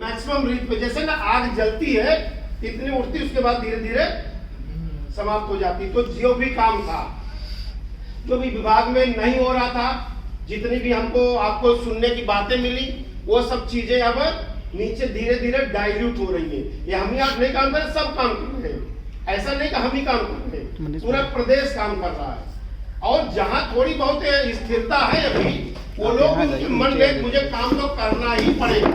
Maximum reach पे, जैसे ना आग जलती है इतनी उठती, उसके बाद धीरे धीरे समाप्त हो जाती। तो जो भी काम था, जो भी विभाग में नहीं हो रहा था, जितनी भी हमको आपको सुनने की बातें मिली, वो सब चीजें अब नीचे धीरे धीरे डाइल्यूट हो रही है। ये हम ही आप नहीं काम कर रहे, सब काम कर रहे हैं। ऐसा नहीं कि हम ही काम कर रहे हैं, पूरा प्रदेश काम कर रहा है। और जहां थोड़ी बहुत स्थिरता है अभी, वो लोग उनके मन में मुझे काम तो करना ही पड़ेगा,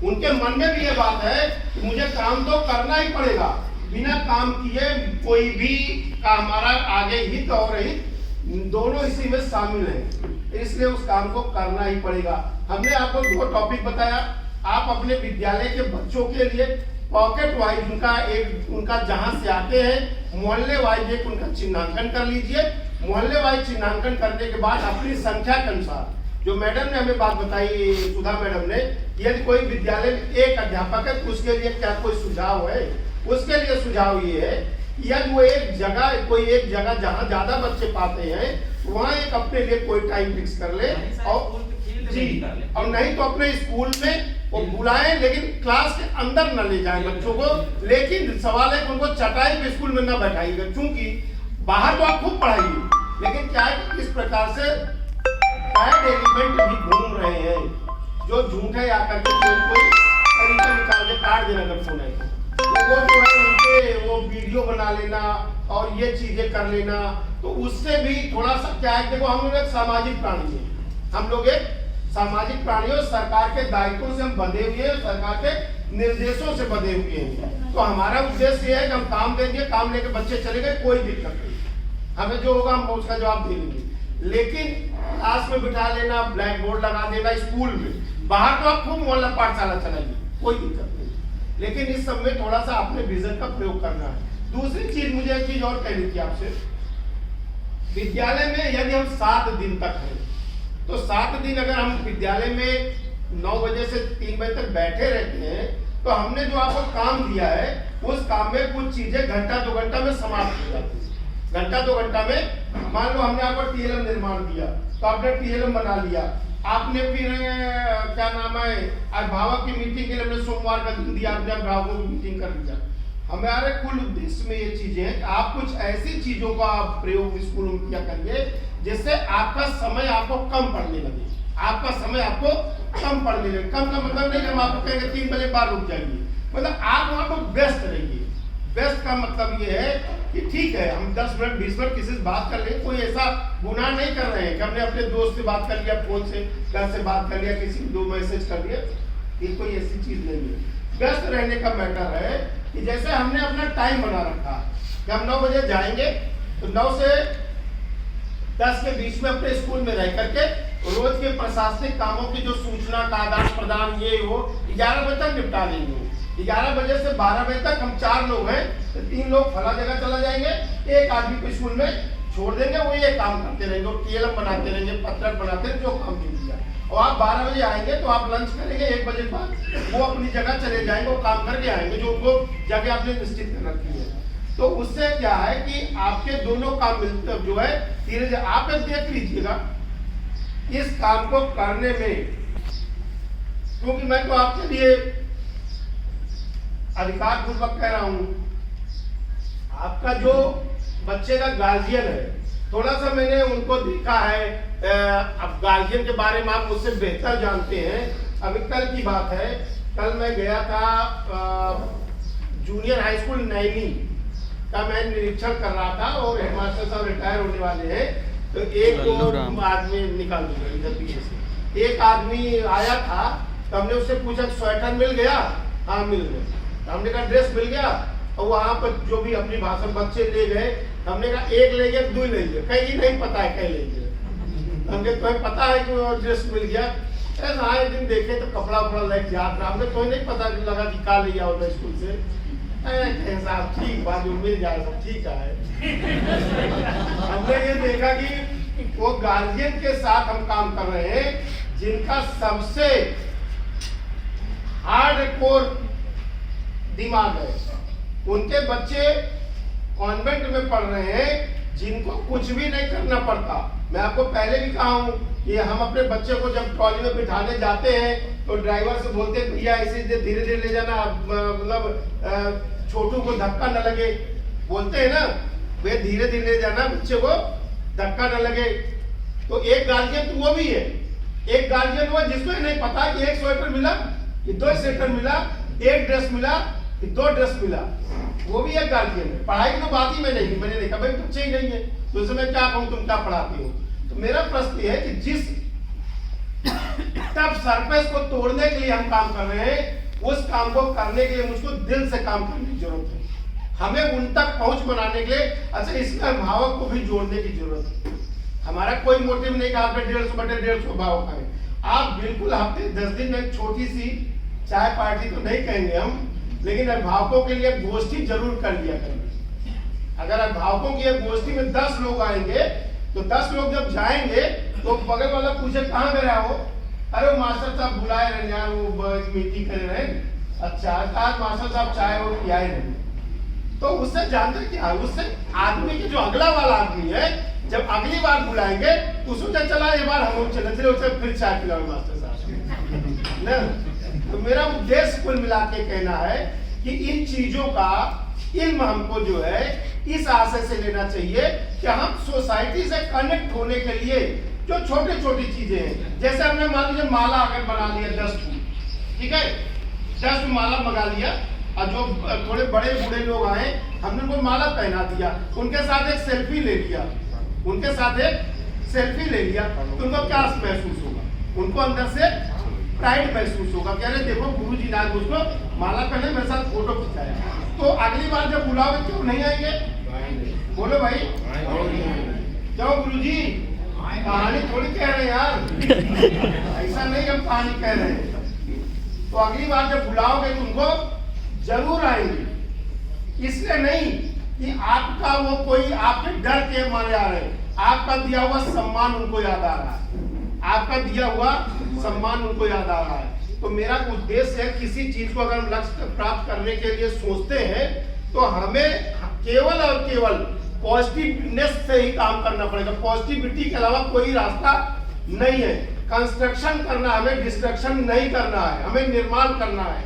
उनके मन में भी ये बात है कि मुझे काम तो करना ही पड़ेगा, बिना काम किए कोई भी का हमारा आगे हित और हित दोनों इसी में शामिल है, इसलिए उस काम को करना ही पड़ेगा। हमने आपको 2 टॉपिक बताया। आप अपने विद्यालय के बच्चों के लिए पॉकेट वाइज उनका जहां से आते हैं मोहल्ले वाइज एक उनका चिन्हांकन कर लीजिए। मोहल्ले वाइज चिन्हांकन करने के बाद अपनी संख्या के अनुसार, जो मैडम ने हमें बात बताई, सुधा मैडम ने, यदि कोई विद्यालय में एक अध्यापक है तो उसके लिए क्या कोई सुझाव है? उसके लिए सुझाव ये है यदि वो कोई एक जगह जहाँ ज्यादा बच्चे पाते हैं वहाँ एक अपने लिए कोई टाइम फिक्स कर ले, और जी, और नहीं तो अपने स्कूल में वो बुलाएं, लेकिन क्लास के अंदर न ले जाएं बच्चों को। लेकिन सवाल है कि उनको चटाई पे स्कूल में न बैठाइएगा, क्योंकि बाहर तो आप खूब पढ़ाइए, लेकिन क्या है कि किस प्रकार से बैड एलिमेंट भी घूम रहे हैं, जो झूठे आकर के कोई तरीका निकाल के काट देना कर फोन है, वो जो है उनके वो वीडियो बना लेना और ये चीजें कर लेना। तो उससे भी थोड़ा सा क्या है, देखो हम लोग एक सामाजिक प्राणी हैं, हम लोग एक सामाजिक प्राणी और सरकार के दायित्वों से हम बंधे हुए हैं, सरकार के निर्देशों से बंधे हुए हैं। तो हमारा उद्देश्य ये है कि हम काम देंगे, काम लेके बच्चे चले गए, कोई दिक्कत नहीं, हमें जो होगा हम उसका जवाब दे देंगे। लेकिन क्लास में बिठा लेना, ब्लैक बोर्ड लगा देना स्कूल में, बाहर तो आप खूब मोहल्ला पाठशाला चलाइए, कोई दिक्कत नहीं, लेकिन इस सब में थोड़ा सा अपने विजन का प्रयोग करना है। दूसरी चीज मुझे एक चीज और कहनी थी आपसे, विद्यालय में यदि हम 7 दिन तक हैं तो 7 दिन अगर हम विद्यालय में 9 बजे से 3 बजे तक बैठे रहते हैं, तो हमने जो आपको काम दिया है उस काम में कुछ चीजें घंटा 2 घंटा में समाप्त हो जाती है। घंटा 2 घंटा में मान लो हमने आपको टीएलएम निर्माण दिया, तो आपने टीएलएम बना लिया, आपने फिर क्या नाम है अभिभावक की मीटिंग के लिए हमने सोमवार का दिन दिया, आपने अभिभावकों की मीटिंग कर लिया। हमारे कुल उद्देश्य में ये चीजें हैं कि आप कुछ ऐसी चीजों का आप प्रयोग स्कूल में किया करिए जिससे आपका समय आपको कम पड़ने लगे, आपका समय आपको कम पड़ने लगे। कम का मतलब नहीं हम आपको कहेंगे 3 बजे बाद रुक जाइए, मतलब आप वहां पर व्यस्त रहिए। व्यस्त का मतलब ये है कि ठीक है हम 10 मिनट 20 मिनट किसी से बात कर लें, कोई ऐसा गुनाह नहीं कर रहे हैं कि हमने अपने दोस्त से बात कर लिया, फोन से घर से बात कर लिया, किसी को 2 मैसेज कर दिया, ये कोई ऐसी चीज नहीं है। व्यस्त रहने का मैटर है कि जैसे हमने अपना टाइम बना रखा कि हम 9 बजे जाएंगे, तो 9 से 10 के बीच में अपने स्कूल में रह करके रोज के प्रशासनिक कामों की जो सूचना का आदान प्रदान ये हो 11 बजे तक निपटा देंगे। 11 बजे से 12 बजे तक हम 4 लोग हैं, तो 3 लोग फला जगह चला जाएंगे, एक आदमी को स्कूल में छोड़ देंगे, वो ये काम करते रहेंगे, टीएलएम बनाते रहेंगे, पत्रक बनाते रहेंगे, जो काम दे दिया। और आप 12 बजे आएंगे तो आप लंच करेंगे, 1 बजे बाद वो अपनी जगह चले जाएंगे, वो काम करके आएंगे जो उनको जगह आपने निश्चित कर रखी है। तो उससे क्या है कि आपके दोनों काम मिलते जो है धीरे धीरे आप देख लीजिएगा इस काम को करने में, क्योंकि मैं तो आपके लिए अधिकार पूर्वक कह रहा हूं, आपका जो बच्चे का गार्जियन है, थोड़ा सा मैंने उनको देखा है, अब गार्जियन के बारे में आप मुझसे बेहतर जानते हैं। अभी कल की बात है, कल मैं गया था जूनियर हाई स्कूल नैनी का मैं निरीक्षण कर रहा था, और हेडमास्टर साहब रिटायर होने वाले हैं, तो एक आदमी निकाल दूंगा इधर पीछे से, एक आदमी आया था, तो हमने उससे पूछा स्वेटर मिल गया? हाँ मिल गया। हमने कहा ड्रेस मिल गया? और वहाँ पर जो भी अपनी भाषा बच्चे ले गए, हमने कहा 1 ले गए 2 ले गए, कहीं नहीं पता है कहीं ले गए, हमने तुम्हें पता है कि वो ड्रेस मिल गया? ऐसा एक दिन देखे तो कपड़ा उपड़ा लेके याद रहा, हमने कोई नहीं पता लगा कि का ले आओ स्कूल से, साहब ठीक बात जो मिल जाए सब ठीक है। हमने ये देखा कि वो गार्जियन के साथ हम काम कर रहे हैं जिनका सबसे हार्ड कोर दिमाग है, उनके बच्चे कॉन्वेंट में पढ़ रहे हैं जिनको कुछ भी नहीं करना पड़ता। मैं आपको पहले भी कहा हूं कि हम अपने बच्चे को जब ट्रॉली में बिठाने जाते हैं तो ड्राइवर से बोलते भैया ऐसे धीरे धीरे ले जाना, मतलब छोटू को धक्का न लगे, बोलते हैं ना भैया धीरे धीरे ले जाना, बच्चे को धक्का न लगे। तो एक गार्जियन तो वो भी है, एक गार्जियन वो जिसको नहीं पता कि एक स्वेटर मिला कि 2 स्वेटर मिला, एक ड्रेस मिला कि 2 ड्रेस मिला, वो भी एक गार्जियन है। पढ़ाई की तो बात ही मैं नहीं, मैंने देखा भाई बच्चे ही नहीं है तो उसमें मैं क्या कहूँ, तुम क्या पढ़ाती हो। तो मेरा प्रश्न ये है कि जिस तब सरफेस को तोड़ने के लिए हम काम कर रहे हैं, उस काम को करने के लिए मुझको दिल से काम करने की जरूरत है। हमें उन तक पहुंच बनाने के लिए अच्छा इसमें अभिभावक को भी जोड़ने की जरूरत है। हमारा कोई मोटिव नहीं कि आपने 150/150 अभिभावक करें। आप बिल्कुल हफ्ते 10 दिन में छोटी सी चाय पार्टी तो नहीं कहेंगे हम, लेकिन अभिभावकों के लिए गोष्ठी जरूर कर लिया करेंगे। अगर अभिभावकों की एक गोष्ठी में 10 लोग आएंगे तो 10 लोग जब जाएंगे तो बगल वाला पूछे कहाँ गया हो, अरे वो मास्टर साहब बुलाए रहे यार, वो मीटिंग कर रहे हैं। अच्छा आज मास्टर साहब चाय और पियाए नहीं, तो उससे जानते क्या, उससे आदमी के जो अगला वाला आदमी है जब अगली बार बुलाएंगे तो उसको चला ये बार हम चले फिर चाय पिलाओ मास्टर साहब ना। तो मेरा उद्देश्य कुल मिला के कहना है कि इन चीजों का इल्म हमको जो है इस आशय से लेना चाहिए कि हम सोसाइटी से कनेक्ट होने के लिए जो छोटी छोटी चीजें हैं, जैसे हमने मान लीजिए माला अगर बना लिया 10 फूल, ठीक है 10 माला मंगा लिया, और जो थोड़े बड़े बूढ़े लोग आए हमने उनको माला पहना दिया, उनके साथ एक सेल्फी ले लिया, उनके साथ एक सेल्फी ले लिया, तो उनको क्या महसूस होगा, उनको अंदर से प्राइड महसूस होगा, कह रहे देखो गुरुजी ने आज मुझको माला पहने मेरे साथ फोटो खिंचाया। तो अगली बार जब बुलाओगे क्यों नहीं आएंगे, बोलो भाई क्यों गुरुजी, कहानी थोड़ी कह रहे हैं यार, ऐसा नहीं हम कहानी कह रहे हैं। तो अगली बार जब बुलाओगे तो उनको जरूर आएंगे, इसलिए नहीं कि आपका वो कोई आपके डर के मारे आ रहे हैं, आपका दिया हुआ सम्मान उनको याद आ रहा है, आपका दिया हुआ सम्मान उनको याद आ रहा है। तो मेरा उद्देश्य है किसी चीज को अगर हम लक्ष्य प्राप्त करने के लिए सोचते हैं तो हमें केवल और केवल पॉजिटिवनेस से ही काम करना पड़ेगा, पॉजिटिविटी के अलावा कोई रास्ता नहीं है। कंस्ट्रक्शन करना, हमें डिस्ट्रक्शन नहीं करना है, हमें निर्माण करना है।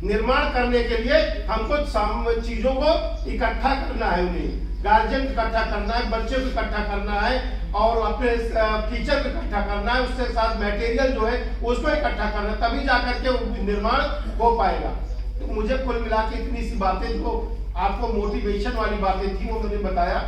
निर्माण करने के लिए हमको चीजों को इकट्ठा करना है, उन्हें गार्जियन इकट्ठा करना है, बच्चे को इकट्ठा करना है और अपने टीचर को इकट्ठा करना है, उसके साथ मटेरियल जो है उसको इकट्ठा करना है, तभी जाकर के निर्माण हो पाएगा। तो मुझे कुल मिला के इतनी सी बातें जो आपको मोटिवेशन वाली बातें थी वो मैंने बताया।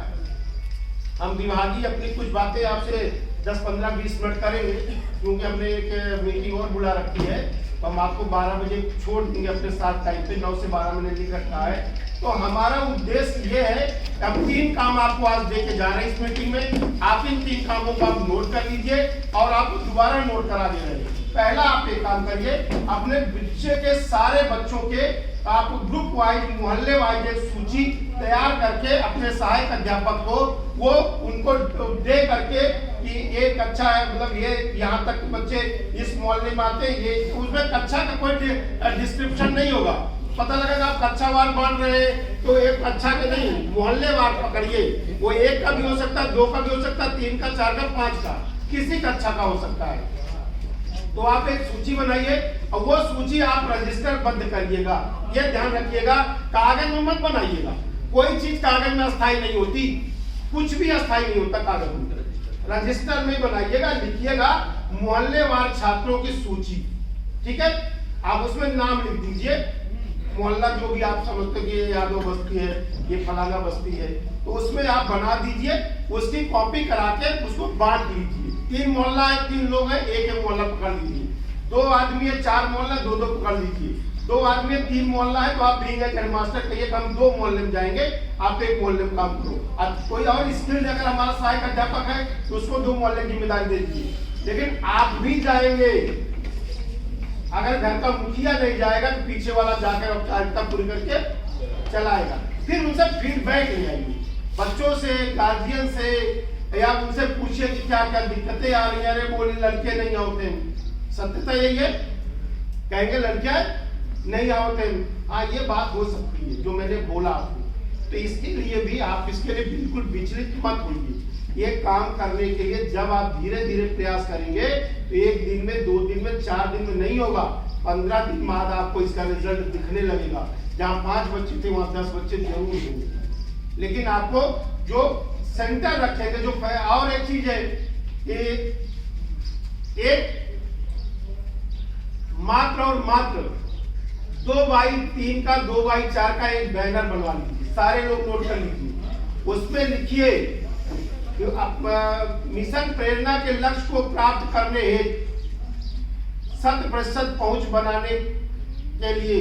हम विभागीय अपनी कुछ बातें आपसे 10-15-20 मिनट करेंगे, क्योंकि हमने एक मीटिंग और बुला रखी है, तो हम आपको 12 बजे छोड़ देंगे अपने साथ टाइम पे, 9 से 12 मैंने लिख रखा है। तो हमारा उद्देश्य ये है कि हम 3 काम आपको आज देके जा रहे हैं इस मीटिंग में। आप इन 3 कामों को आप नोट कर लीजिए और आपको दोबारा नोट करा दे रहे हैं। पहला आप एक काम करिए, अपने बच्चे के सारे बच्चों के आप ग्रुप वाइज मोहल्ले वाइज एक सूची तैयार करके अपने सहायक अध्यापक को वो उनको दे करके कि ये कक्षा है, मतलब ये यहाँ तक बच्चे इस मोहल्ले में आते हैं, ये उसमें कक्षा का कोई डिस्क्रिप्शन नहीं होगा। पता लगेगा आप कक्षा वार बांट रहे हैं तो एक कक्षा के नहीं, मोहल्ले वार पकड़िए, वो 1 का भी हो सकता है, 2 का भी हो सकता है, 3 का, 4 का, 5 का, किसी कक्षा का हो सकता है। तो आप एक सूची बनाइए और वो सूची आप रजिस्टर बंद करिएगा। ये ध्यान रखिएगा, कागज में मत बनाइएगा, कोई चीज कागज में अस्थायी नहीं होती, कुछ भी अस्थायी नहीं होता कागज में, रजिस्टर में बनाइएगा, लिखिएगा मोहल्लेवार छात्रों की सूची, ठीक है। आप उसमें नाम लिख दीजिए, मोहल्ला जो भी आप समझते कि ये यादव बस्ती है, ये फलाना बस्ती है, तो उसमें आप बना दीजिए, उसकी कॉपी करा के उसको बांट दीजिए। 3 मोहल्ला है, 3 लोग हैं, एक मोहल्ला पकड़ लीजिए, 2 आदमी है, 4 मोहल्ला, 2 पकड़ लीजिए, 2 आदमी है, 3 मोहल्ला है, तो आप भी मास्टर कहिए हम 2 मोहल्ले में जाएंगे, आप 1 मोहल्ले में काम करो। अब कोई और स्किल्ड अगर हमारा सहायक अध्यापक है तो उसको 2 मोहल्ले की जिम्मेदारी दे दीजिए। लेकिन आप भी जाएंगे, अगर घर का मुखिया नहीं जाएगा तो पीछे वाला जाकर औपचारिकता पूरी करके चलाएगा। फिर उनसे फीडबैक ले आइए, बच्चों से, गार्जियन से, या उनसे पूछिए कि क्या क्या दिक्कतें आ रही हैं। अरे बोले लड़के नहीं होते, सत्यता यही है, कहेंगे लड़कियां नहीं होते, हाँ ये बात हो सकती है जो मैंने बोला आपको। तो इसके लिए भी आप इसके लिए बिल्कुल विचलित मत होइए, ये काम करने के लिए जब आप धीरे धीरे प्रयास करेंगे तो 1 दिन में, 2 दिन में, 4 दिन में नहीं होगा, 15 दिन बाद आपको इसका रिजल्ट दिखने लगेगा। जहां 5 बच्चे थे वहां 10 बच्चे जरूर होंगे। लेकिन आपको जो सेंटर रखेंगे, जो और एक चीज है कि एक मात्र और मात्र 2x3 का 2x4 का एक बैनर बनवा लीजिए, सारे लोग नोट कर लीजिए। उसमें लिखिए कि मिशन प्रेरणा के लक्ष्य को प्राप्त करने हेतु 100% पहुंच बनाने के लिए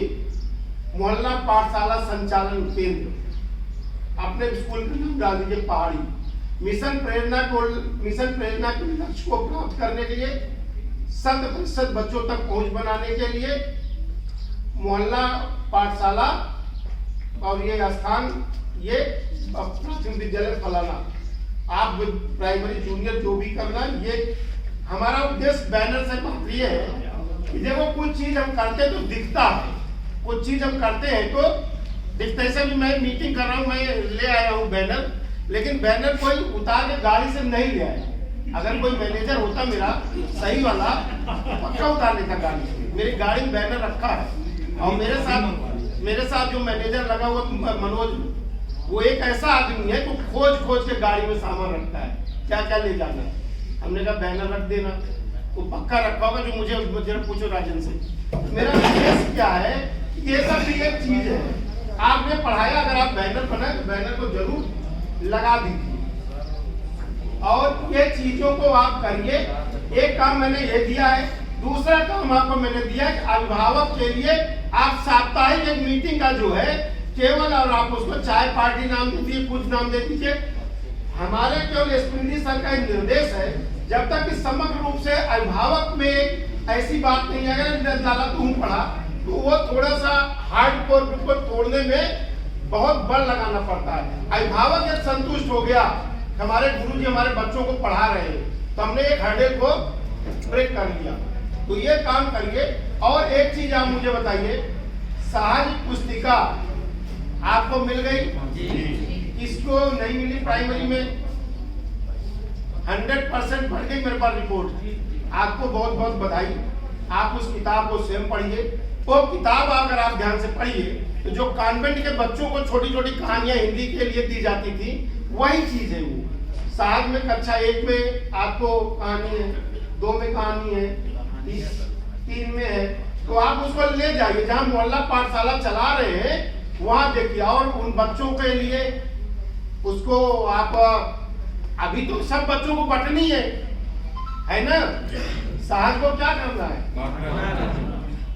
मोहल्ला पाठशाला संचालन केंद्र, अपने स्कूल का नाम डाल दीजिए पहाड़ी। मिशन प्रेरणा के लक्ष्य को प्राप्त करने के लिए 100% बच्चों तक पहुंच बनाने के लिए मोहल्ला पाठशाला और ये स्थान, ये प्राथमिक विद्यालय फलाना, आप प्राइमरी जूनियर जो भी करना, ये हमारा उद्देश्य बैनर से बात ये है कि देखो कुछ चीज हम करते तो दिखता है, कुछ चीज हम करते हैं तो दिखता है। भी मैं मीटिंग कर रहा हूँ, मैं ले आया हूँ बैनर, लेकिन बैनर कोई उतार के गाड़ी से नहीं ले आया। अगर कोई मैनेजर होता मेरा सही वाला, पक्का उतार लेता गाड़ी से। मेरी गाड़ी में बैनर रखा है और मेरे साथ जो मैनेजर लगा हुआ मनोज, वो एक ऐसा आदमी है तो खोज के गाड़ी में सामान रखता है, क्या क्या ले जाना है। हमने कहा बैनर रख देना, वो पक्का रखा होगा। जो मुझे पूछो राजन से, मेरा उद्देश्य क्या है, ये सब भी एक चीज है। आपने पढ़ाया, अगर आप बैनर बनाए तो बैनर को जरूर लगा दीजिए और ये चीजों को आप करिए। एक काम मैंने ये दिया है, दूसरा काम आपको मैंने दिया कि अभिभावक के लिए आप साप्ताहिक एक मीटिंग का जो है केवल, और आप उसको चाय पार्टी नाम दे दीजिए, कुछ नाम दे दीजिए। हमारे केवल एसपीडी सर का निर्देश है, जब तक कि समग्र रूप से अभिभावक में ऐसी बात नहीं है, अगर डाला तुम पढ़ा तो वो थोड़ा सा हार्डकोर ग्रुप को तोड़ने में बहुत बल लगाना पड़ता है। अभिभावक एक संतुष्ट हो गया, हमारे गुरुजी हमारे बच्चों को पढ़ा रहे हैं, तो हमने एक हर्डल को ब्रेक कर लिया। तो ये काम करिए। और एक चीज आप मुझे बताइए, साहजिक पुस्तिका आपको मिल गई? किसको नहीं मिली? प्राइमरी में 100% पढ़ गई मेरे पास रिपोर्ट। आपको बहुत बहुत बधाई। आप उस किताब को स्वयं पढ़िए। वो किताब अगर आप ध्यान से पढ़िए तो जो कॉन्वेंट के बच्चों को छोटी छोटी कहानियां हिंदी के लिए दी जाती थी, वही चीज है वो। साथ में कक्षा 1 में आपको कहानी है, 2 में कहानी है, 3 में है, तो आप उसको ले जाइए। जहां मोहल्ला पाठशाला चला रहे हैं वहां देखिए, और उन बच्चों के लिए उसको आप, अभी तो सब बच्चों को बंटनी है ना? सहज को क्या करना है?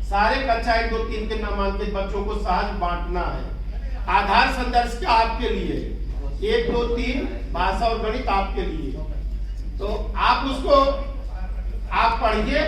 सारे कक्षा 1, 2, 3 के नामांकित बच्चों को सहज बांटना है। आधार संदर्भ आपके लिए 1, 2, 3 भाषा और गणित आपके लिए। तो आप उसको आप पढ़िए